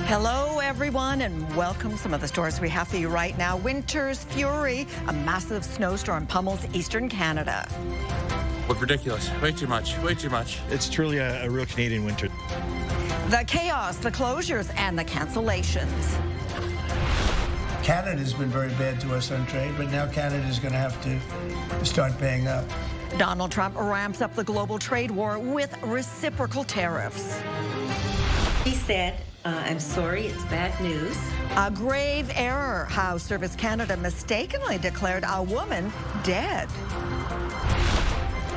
Hello, everyone, and welcome. Some of the stories we have for you right now. Winter's fury. A massive snowstorm pummels eastern Canada. Look ridiculous. Way too much. Way too much. It's truly a real Canadian winter. The chaos, the closures, and the cancellations. Canada's been very bad to us on trade, but now Canada's going to have to start paying up. Donald Trump ramps up the global trade war with reciprocal tariffs. He said, I'm sorry, it's bad news. A grave error, how Service Canada mistakenly declared a woman dead.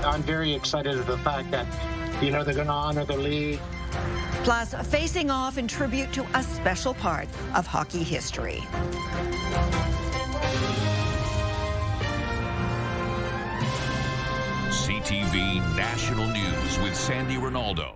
I'm very excited at the fact that, they're going to honor the league. Plus, facing off in tribute to a special part of hockey history. CTV National News with Sandy Ronaldo.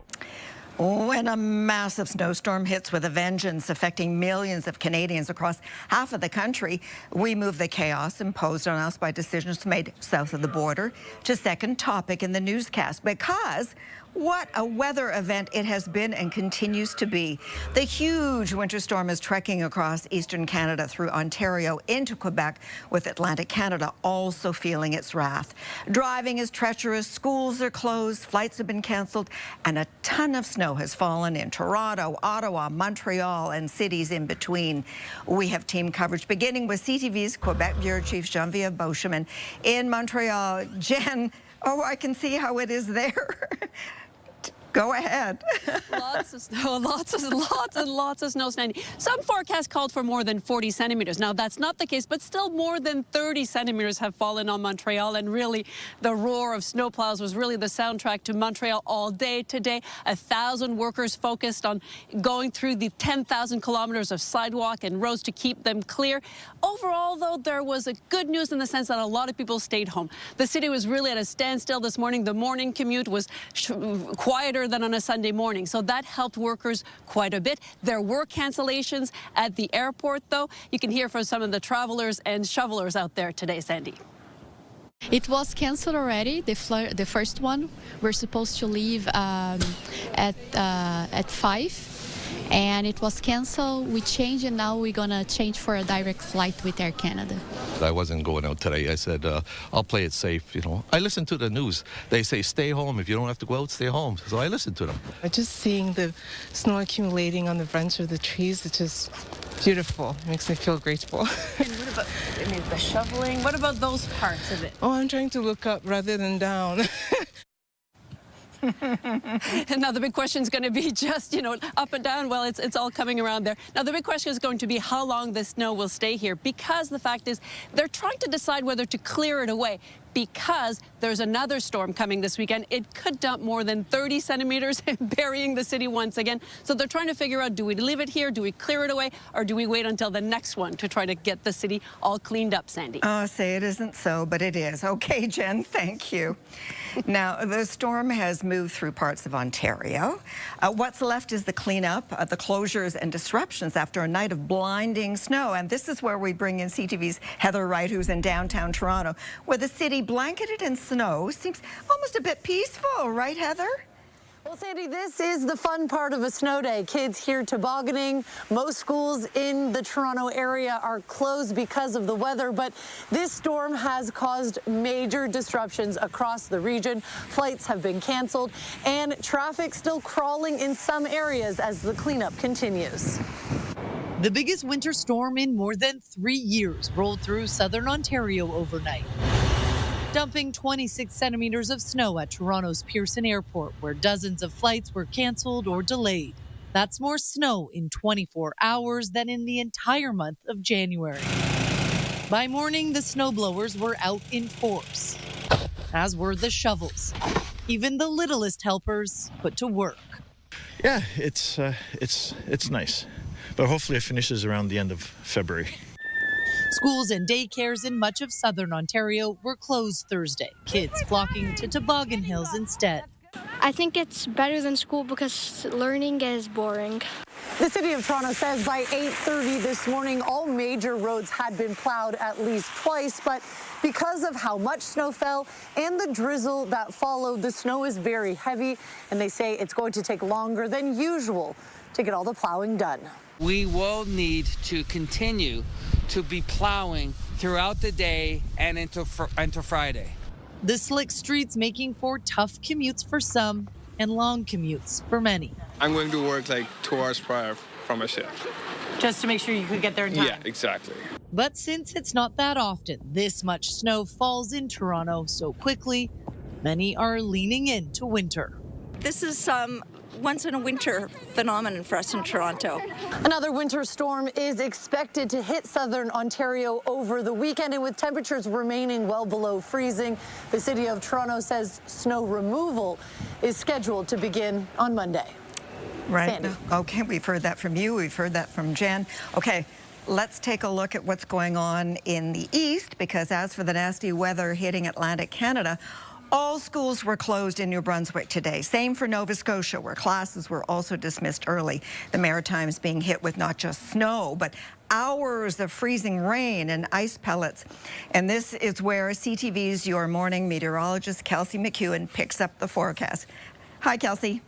When a massive snowstorm hits with a vengeance, affecting millions of Canadians across half of the country, we move the chaos imposed on us by decisions made south of the border to second topic in the newscast, because what a weather event it has been and continues to be. The huge winter storm is trekking across eastern Canada through Ontario into Quebec, with Atlantic Canada also feeling its wrath. Driving is treacherous, schools are closed, flights have been cancelled, and a ton of snow has fallen in Toronto, Ottawa, Montreal, and cities in between. We have team coverage beginning with CTV's Quebec Bureau Chief Geneviève Beauchemin in Montreal. Jen, I can see how it is there. Go ahead. Lots of snow, lots of snow, Sandy. Some forecasts called for more than 40 centimetres. Now, that's not the case, but still more than 30 centimetres have fallen on Montreal. And really, the roar of snowplows was really the soundtrack to Montreal all day today. 1,000 workers focused on going through the 10,000 kilometres of sidewalk and roads to keep them clear. Overall, though, there was a good news in the sense that a lot of people stayed home. The city was really at a standstill this morning. The morning commute was quieter than on a Sunday morning, so that helped workers quite a bit. There were cancellations at the airport, though. You can hear from some of the travelers and shovelers out there today, Sandy. It was canceled already. The first one, we're supposed to leave at 5, and it was canceled. We changed, and now we're gonna change for a direct flight with Air Canada. I wasn't going out today. I said, I'll play it safe, I listen to the news. They say, stay home. If you don't have to go out, stay home. So I listen to them. Just seeing the snow accumulating on the branch of the trees, it's just beautiful. It makes me feel grateful. And what about, the shoveling? What about those parts of it? Oh, I'm trying to look up rather than down. And now the big question is going to be just, up and down. Well, it's all coming around there. Now, the big question is going to be how long the snow will stay here, because the fact is they're trying to decide whether to clear it away, because there's another storm coming this weekend. It could dump more than 30 centimetres, burying the city once again. So they're trying to figure out, do we leave it here, do we clear it away, or do we wait until the next one to try to get the city all cleaned up, Sandy? Oh, say it isn't so, but it is. Okay, Jen, thank you. Now, the storm has moved through parts of Ontario. What's left is the cleanup, the closures and disruptions after a night of blinding snow. And this is where we bring in CTV's Heather Wright, who's in downtown Toronto, where the city blanketed in snow seems almost a bit peaceful, right, Heather? Well, Sandy, this is the fun part of a snow day. Kids here tobogganing. Most schools in the Toronto area are closed because of the weather, but this storm has caused major disruptions across the region. Flights have been canceled, and traffic still crawling in some areas as the cleanup continues. The biggest winter storm in more than 3 years rolled through southern Ontario overnight, dumping 26 centimetres of snow at Toronto's Pearson Airport, where dozens of flights were cancelled or delayed. That's more snow in 24 hours than in the entire month of January. By morning, the snowblowers were out in force, as were the shovels. Even the littlest helpers put to work. Yeah, it's nice, but hopefully it finishes around the end of February. Schools and daycares in much of southern Ontario were closed Thursday, kids flocking to toboggan hills instead. I think it's better than school because learning is boring. The City of Toronto says by 8:30 this morning, all major roads had been plowed at least twice, but because of how much snow fell and the drizzle that followed, the snow is very heavy, and they say it's going to take longer than usual to get all the plowing done. We will need to continue to be plowing throughout the day and into Friday. The slick streets making for tough commutes for some and long commutes for many. I'm going to work like 2 hours prior from my shift. Just to make sure you could get there in time. Yeah, exactly. But since it's not that often, this much snow falls in Toronto so quickly, many are leaning into winter. This is once in a winter phenomenon for us in Toronto. Another winter storm is expected to hit southern Ontario over the weekend, and with temperatures remaining well below freezing, the City of Toronto says snow removal is scheduled to begin on Monday. Right. Sandy. Okay, we've heard that from you. We've heard that from Jen. Okay, let's take a look at what's going on in the east, because as for the nasty weather hitting Atlantic Canada, all schools were closed in New Brunswick today. Same for Nova Scotia, where classes were also dismissed early. The Maritimes being hit with not just snow, but hours of freezing rain and ice pellets. And this is where CTV's Your Morning meteorologist, Kelsey McEwen, picks up the forecast. Hi, Kelsey.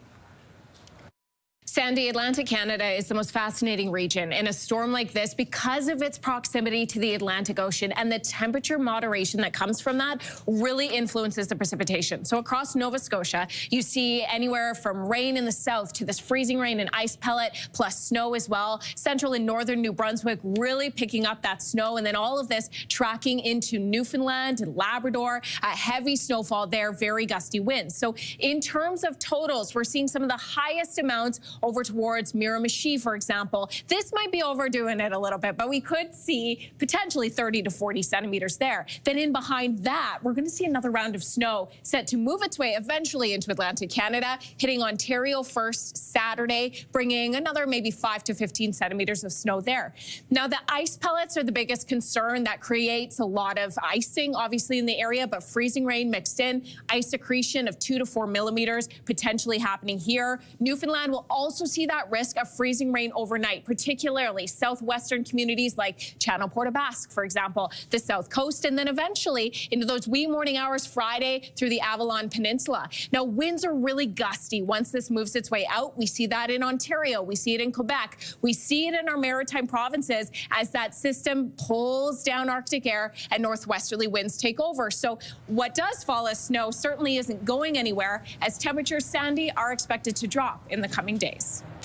Sandy, Atlantic Canada is the most fascinating region in a storm like this because of its proximity to the Atlantic Ocean, and the temperature moderation that comes from that really influences the precipitation. So across Nova Scotia, you see anywhere from rain in the south to this freezing rain and ice pellet, plus snow as well. Central and northern New Brunswick really picking up that snow, and then all of this tracking into Newfoundland and Labrador. Heavy snowfall there, very gusty winds. So in terms of totals, we're seeing some of the highest amounts over towards Miramichi, for example. This might be overdoing it a little bit, but we could see potentially 30 to 40 centimeters there. Then in behind that, we're going to see another round of snow set to move its way eventually into Atlantic Canada, hitting Ontario first Saturday, bringing another maybe 5 to 15 centimeters of snow there. Now, the ice pellets are the biggest concern. That creates a lot of icing, obviously, in the area, but freezing rain mixed in, ice accretion of 2 to 4 millimeters potentially happening here. Newfoundland will also see that risk of freezing rain overnight, particularly southwestern communities like Channel Port aux Basques, for example, the south coast, and then eventually into those wee morning hours Friday through the Avalon Peninsula. Now, winds are really gusty once this moves its way out. We see that in Ontario. We see it in Quebec. We see it in our maritime provinces as that system pulls down Arctic air and northwesterly winds take over. So what does fall as snow certainly isn't going anywhere, as temperatures, Sandy, are expected to drop in the coming days.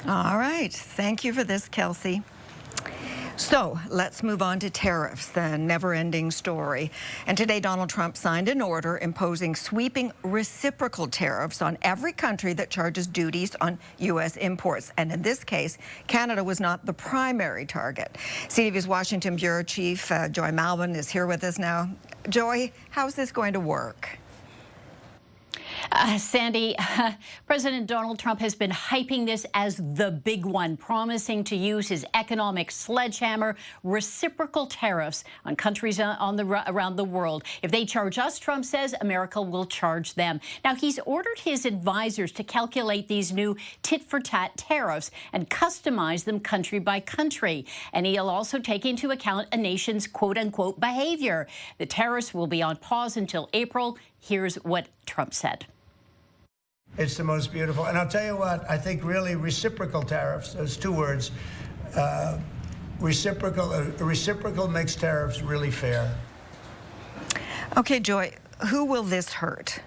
All right. Thank you for this, Kelsey. So let's move on to tariffs, the never-ending story. And today, Donald Trump signed an order imposing sweeping reciprocal tariffs on every country that charges duties on U.S. imports. And in this case, Canada was not the primary target. CTV's Washington Bureau Chief, Joy Malvin, is here with us now. Joy, how's this going to work? Sandy, President Donald Trump has been hyping this as the big one, promising to use his economic sledgehammer, reciprocal tariffs on countries around the world. If they charge us, Trump says, America will charge them. Now, he's ordered his advisors to calculate these new tit-for-tat tariffs and customize them country by country. And he'll also take into account a nation's quote-unquote behavior. The tariffs will be on pause until April. Here's what Trump said. It's the most beautiful. And I'll tell you what, I think really reciprocal tariffs, those two words, reciprocal makes tariffs really fair. Okay, Joy, who will this hurt?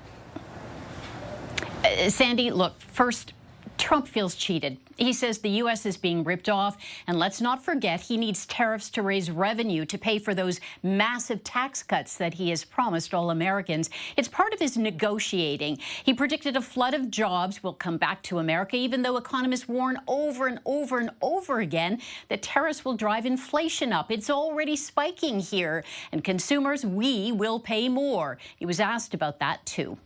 Sandy, look, first, Trump feels cheated. He says the U.S. is being ripped off, and let's not forget he needs tariffs to raise revenue to pay for those massive tax cuts that he has promised all Americans. It's part of his negotiating. He predicted a flood of jobs will come back to America, even though economists warn over and over and over again that tariffs will drive inflation up. It's already spiking here, and consumers, we will pay more. He was asked about that, too.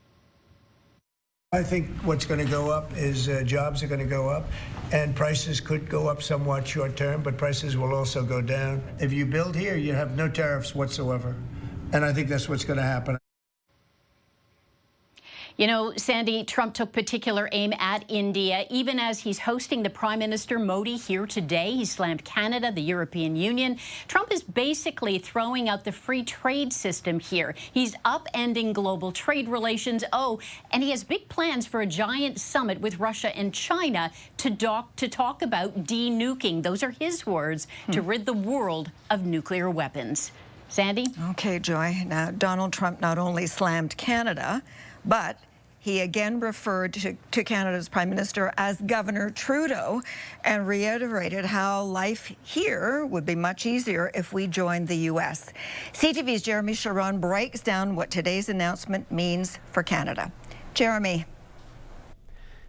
I think what's going to go up is jobs are going to go up, and prices could go up somewhat short term, but prices will also go down. If you build here, you have no tariffs whatsoever, and I think that's what's going to happen. You know, Sandy, Trump took particular aim at India, even as he's hosting the Prime Minister Modi here today. He slammed Canada, the European Union. Trump is basically throwing out the free trade system here. He's upending global trade relations. Oh, and he has big plans for a giant summit with Russia and China to talk about de-nuking. Those are his words, to rid the world of nuclear weapons. Sandy? Okay, Joy. Now, Donald Trump not only slammed Canada, but he again referred to Canada's Prime Minister as Governor Trudeau and reiterated how life here would be much easier if we joined the U.S. CTV's Jeremy Sharon breaks down what today's announcement means for Canada. Jeremy.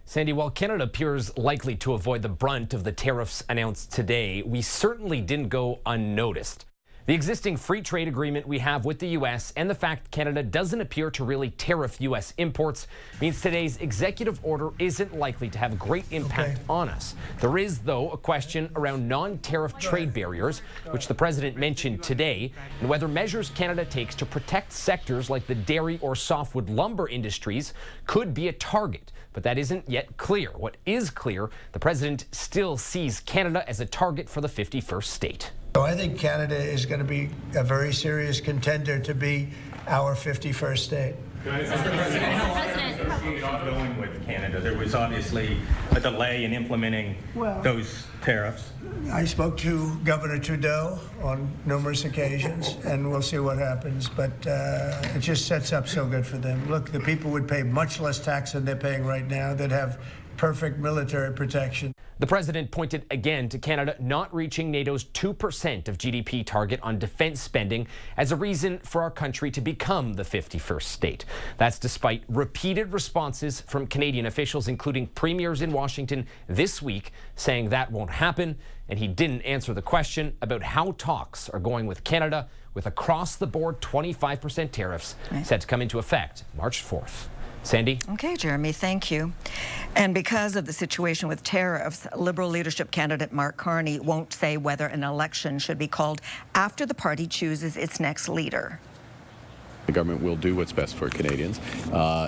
Sandy, while Canada appears likely to avoid the brunt of the tariffs announced today, we certainly didn't go unnoticed. The existing free trade agreement we have with the U.S. and the fact Canada doesn't appear to really tariff U.S. imports means today's executive order isn't likely to have a great impact on us. There is, though, a question around non-tariff trade barriers, which the president mentioned today, and whether measures Canada takes to protect sectors like the dairy or softwood lumber industries could be a target. But that isn't yet clear. What is clear, the president still sees Canada as a target for the 51st state. So I think Canada is going to be a very serious contender to be our 51st state. Mr. President, how are the negotiations going with Canada? There was obviously a delay in implementing those tariffs. I spoke to Governor Trudeau on numerous occasions, and we'll see what happens. But it just sets up so good for them. Look, the people would pay much less tax than they're paying right now. They'd have perfect military protection. The president pointed again to Canada not reaching NATO's 2% of GDP target on defense spending as a reason for our country to become the 51st state. That's despite repeated responses from Canadian officials, including premiers in Washington this week, saying that won't happen. And he didn't answer the question about how talks are going with Canada with across-the-board 25% tariffs set to come into effect March 4th. Sandy? Okay, Jeremy, thank you. And because of the situation with tariffs, Liberal leadership candidate Mark Carney won't say whether an election should be called after the party chooses its next leader. The government will do what's best for Canadians.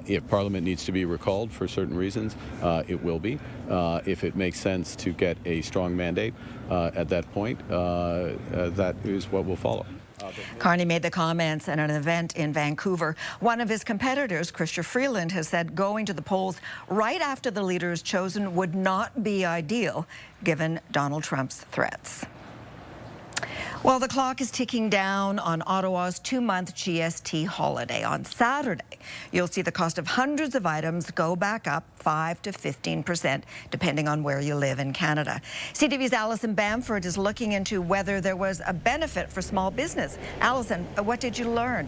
If Parliament needs to be recalled for certain reasons, it will be. If it makes sense to get a strong mandate at that point, that is what will follow. Carney made the comments at an event in Vancouver. One of his competitors, Chrystia Freeland, has said going to the polls right after the leader is chosen would not be ideal, given Donald Trump's threats. Well, the clock is ticking down on Ottawa's 2-month GST holiday. On Saturday, you'll see the cost of hundreds of items go back up 5 to 15%, depending on where you live in Canada. CTV's Alison Bamford is looking into whether there was a benefit for small business. Alison, what did you learn?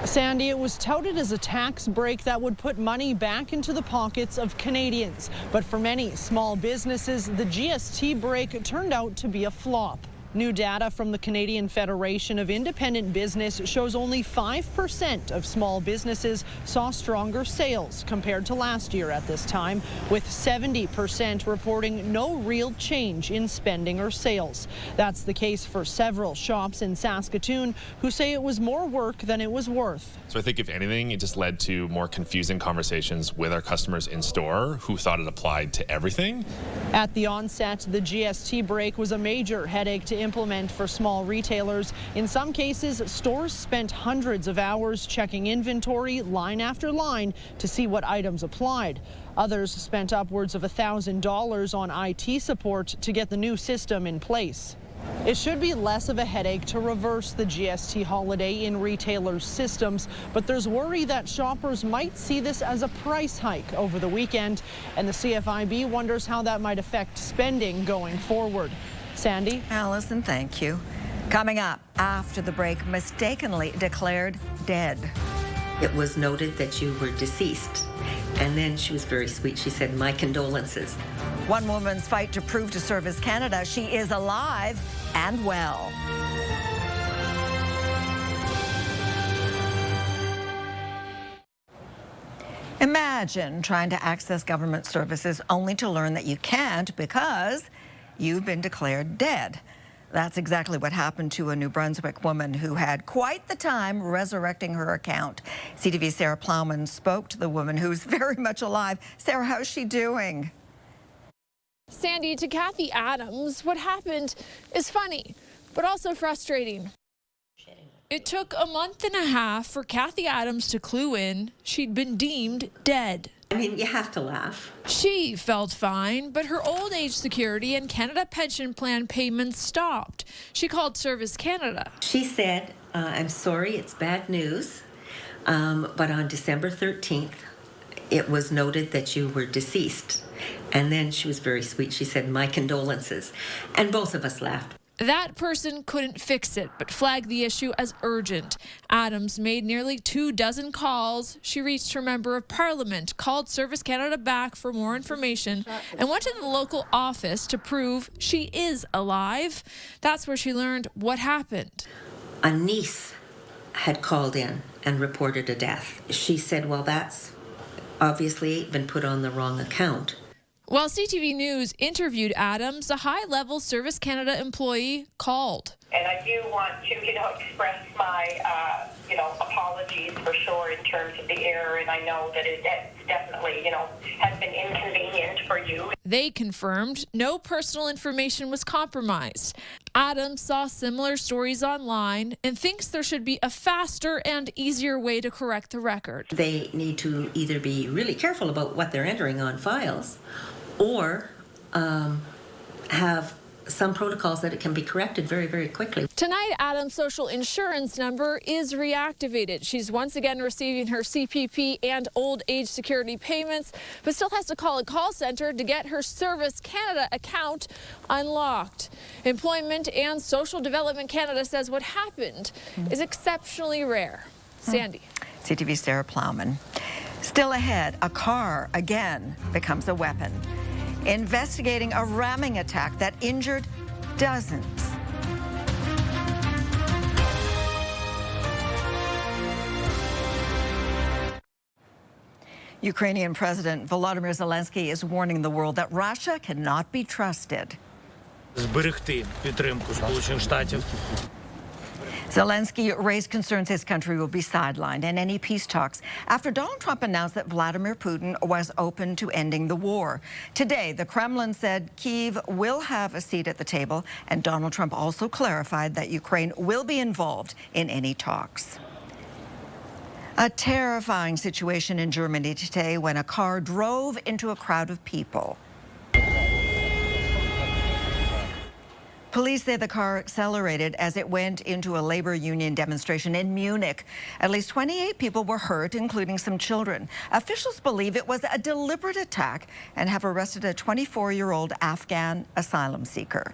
Sandy, it was touted as a tax break that would put money back into the pockets of Canadians. But for many small businesses, the GST break turned out to be a flop. New data from the Canadian Federation of Independent Business shows only 5% of small businesses saw stronger sales compared to last year at this time, with 70% reporting no real change in spending or sales. That's the case for several shops in Saskatoon who say it was more work than it was worth. So I think if anything, it just led to more confusing conversations with our customers in store who thought it applied to everything. At the onset, the GST break was a major headache to implement for small retailers. In some cases, stores spent hundreds of hours checking inventory line after line to see what items applied. Others spent upwards of $1,000 on IT support to get the new system in place. It should be less of a headache to reverse the GST holiday in retailers' systems, but there's worry that shoppers might see this as a price hike over the weekend, and the CFIB wonders how that might affect spending going forward. Sandy? Alison, thank you. Coming up after the break, mistakenly declared dead. It was noted that you were deceased. And then she was very sweet. She said, "My condolences." One woman's fight to prove to Service Canada she is alive and well. Imagine trying to access government services only to learn that you can't because you've been declared dead. That's exactly what happened to a New Brunswick woman who had quite the time resurrecting her account. CTV's Sarah Plowman spoke to the woman who's very much alive. Sarah, how's she doing? Sandy, to Kathy Adams, what happened is funny, but also frustrating. It took a month and a half for Kathy Adams to clue in she'd been deemed dead. I mean, you have to laugh. She felt fine, but her old age security and Canada Pension Plan payments stopped. She called Service Canada. She said, I'm sorry, it's bad news, but on December 13th, it was noted that you were deceased. And then she was very sweet. She said, my condolences. And both of us laughed. That person couldn't fix it, but flagged the issue as urgent. Adams made nearly 24 calls. She reached her member of parliament, called Service Canada back for more information, and went to the local office to prove she is alive. That's where she learned what happened. A niece had called in and reported a death. She said, well, that's obviously been put on the wrong account. While CTV News interviewed Adams, a high-level Service Canada employee called. And I do want to, express my, apologies for sure in terms of the error. And I know that it definitely, has been inconvenient for you. They confirmed no personal information was compromised. Adams saw similar stories online and thinks there should be a faster and easier way to correct the record. They need to either be really careful about what they're entering on files or have some protocols that it can be corrected very, very quickly. Tonight, Adam's social insurance number is reactivated. She's once again receiving her CPP and old age security payments, but still has to call a call center to get her Service Canada account unlocked. Employment and Social Development Canada says what happened is exceptionally rare. Sandy. CTV's Sarah Plowman. Still ahead, a car again becomes a weapon. Investigating a ramming attack that injured dozens. Ukrainian President Volodymyr Zelensky is warning the world that Russia cannot be trusted. Зберегти підтримку Сполучених Штатів. Zelensky raised concerns his country will be sidelined in any peace talks after Donald Trump announced that Vladimir Putin was open to ending the war. Today, the Kremlin said Kyiv will have a seat at the table, and Donald Trump also clarified that Ukraine will be involved in any talks. A terrifying situation in Germany today when a car drove into a crowd of people. Police say the car accelerated as it went into a labor union demonstration in Munich. At least 28 people were hurt, including some children. Officials believe it was a deliberate attack and have arrested a 24-year-old Afghan asylum seeker.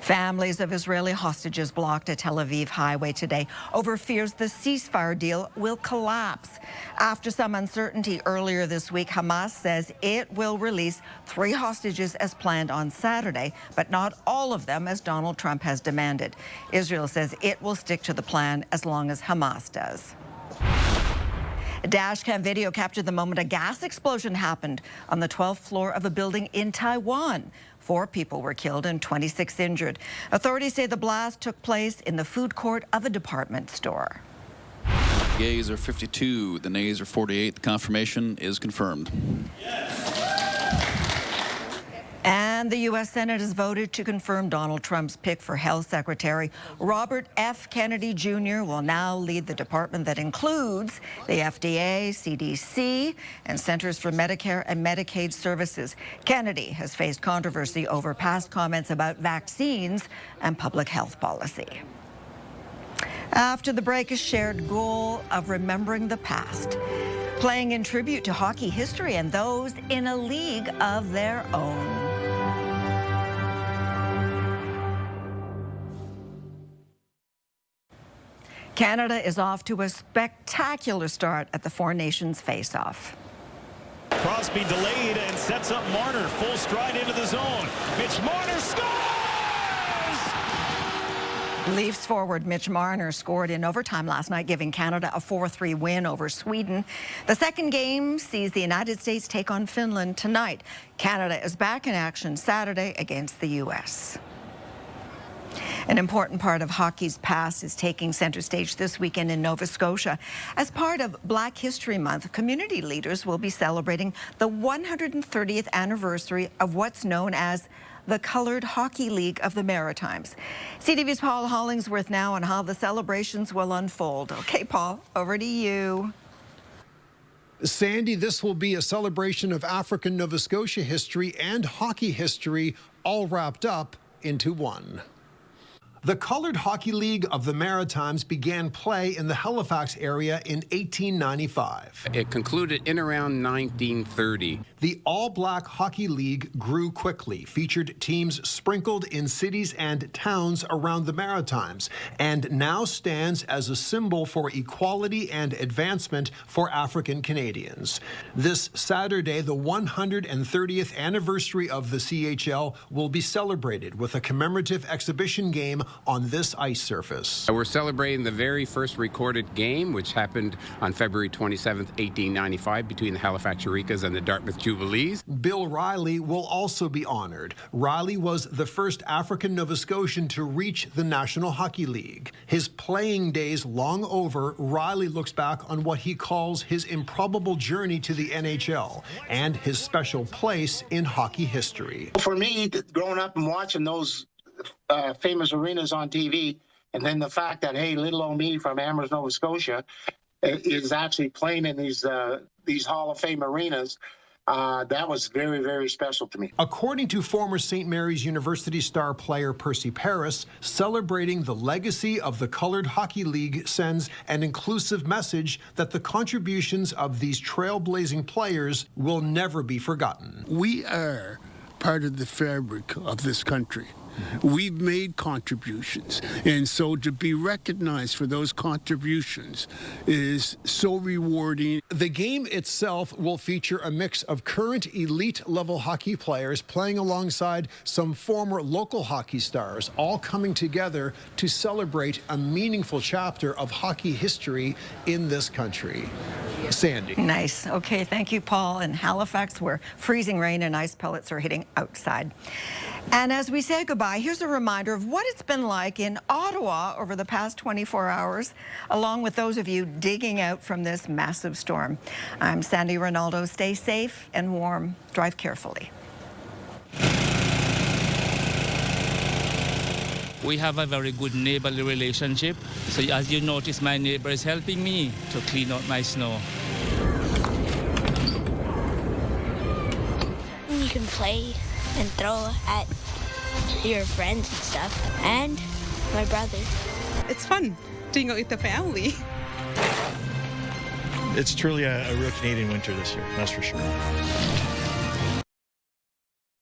Families of Israeli hostages blocked a Tel Aviv highway today over fears the ceasefire deal will collapse. After some uncertainty earlier this week, Hamas says it will release 3 hostages as planned on Saturday, but not all of them as Donald Trump has demanded. Israel says it will stick to the plan as long as Hamas does. A dashcam video captured the moment a gas explosion happened on the 12th floor of a building in Taiwan. 4 people were killed and 26 injured. Authorities say the blast took place in the food court of a department store. The yeas are 52, the nays are 48. The confirmation is confirmed. And the U.S. Senate has voted to confirm Donald Trump's pick for Health Secretary. Robert F. Kennedy Jr. will now lead the department that includes the FDA, CDC, and Centers for Medicare and Medicaid Services. Kennedy has faced controversy over past comments about vaccines and public health policy. After the break, a shared goal of remembering the past, playing in tribute to hockey history and those in a league of their own. Canada is off to a spectacular start at the Four Nations face-off. Crosby delayed and sets up Marner full stride into the zone. Mitch Marner scores! Leafs forward Mitch Marner scored in overtime last night, giving Canada a 4-3 win over Sweden. The second game sees the United States take on Finland tonight. Canada is back in action Saturday against the U.S. An important part of hockey's past is taking center stage this weekend in Nova Scotia. As part of Black History Month, community leaders will be celebrating the 130th anniversary of what's known as the Colored Hockey League of the Maritimes. CTV's Paul Hollingsworth now on how the celebrations will unfold. Okay, Paul, over to you. Sandy, this will be a celebration of African Nova Scotia history and hockey history all wrapped up into one. The Colored Hockey League of the Maritimes began play in the Halifax area in 1895. It concluded in around 1930. The All-Black Hockey League grew quickly, featured teams sprinkled in cities and towns around the Maritimes, and now stands as a symbol for equality and advancement for African Canadians. This Saturday, the 130th anniversary of the CHL will be celebrated with a commemorative exhibition game on this ice surface. We're celebrating the very first recorded game, which happened on February 27th, 1895, between the Halifax Eureka's and the Dartmouth Jubilees. Bill Riley will also be honored. Riley was the first African Nova Scotian to reach the National Hockey League. His playing days long over, Riley looks back on what he calls his improbable journey to the NHL and his special place in hockey history. For me, growing up and watching those famous arenas on TV, and then the fact that, hey, little old me from Amherst, Nova Scotia, is actually playing in these Hall of Fame arenas, that was very, very special to me. According to former St. Mary's University star player Percy Paris, celebrating the legacy of the Colored Hockey League sends an inclusive message that the contributions of these trailblazing players will never be forgotten. We are part of the fabric of this country. We've made contributions, and so to be recognized for those contributions is so rewarding. The game itself will feature a mix of current elite-level hockey players playing alongside some former local hockey stars, all coming together to celebrate a meaningful chapter of hockey history in this country. Sandy. Nice. Okay, thank you, Paul. In Halifax, where freezing rain and ice pellets are hitting outside. And as we say goodbye, here's a reminder of what it's been like in Ottawa over the past 24 hours, along with those of you digging out from this massive storm. I'm Sandy Ronaldo. Stay safe and warm. Drive carefully. We have a very good neighborly relationship. So as you notice, my neighbor is helping me to clean out my snow. You can play and throw at your friends and stuff, and my brother. It's fun being out with the family. It's truly a real Canadian winter this year, that's for sure.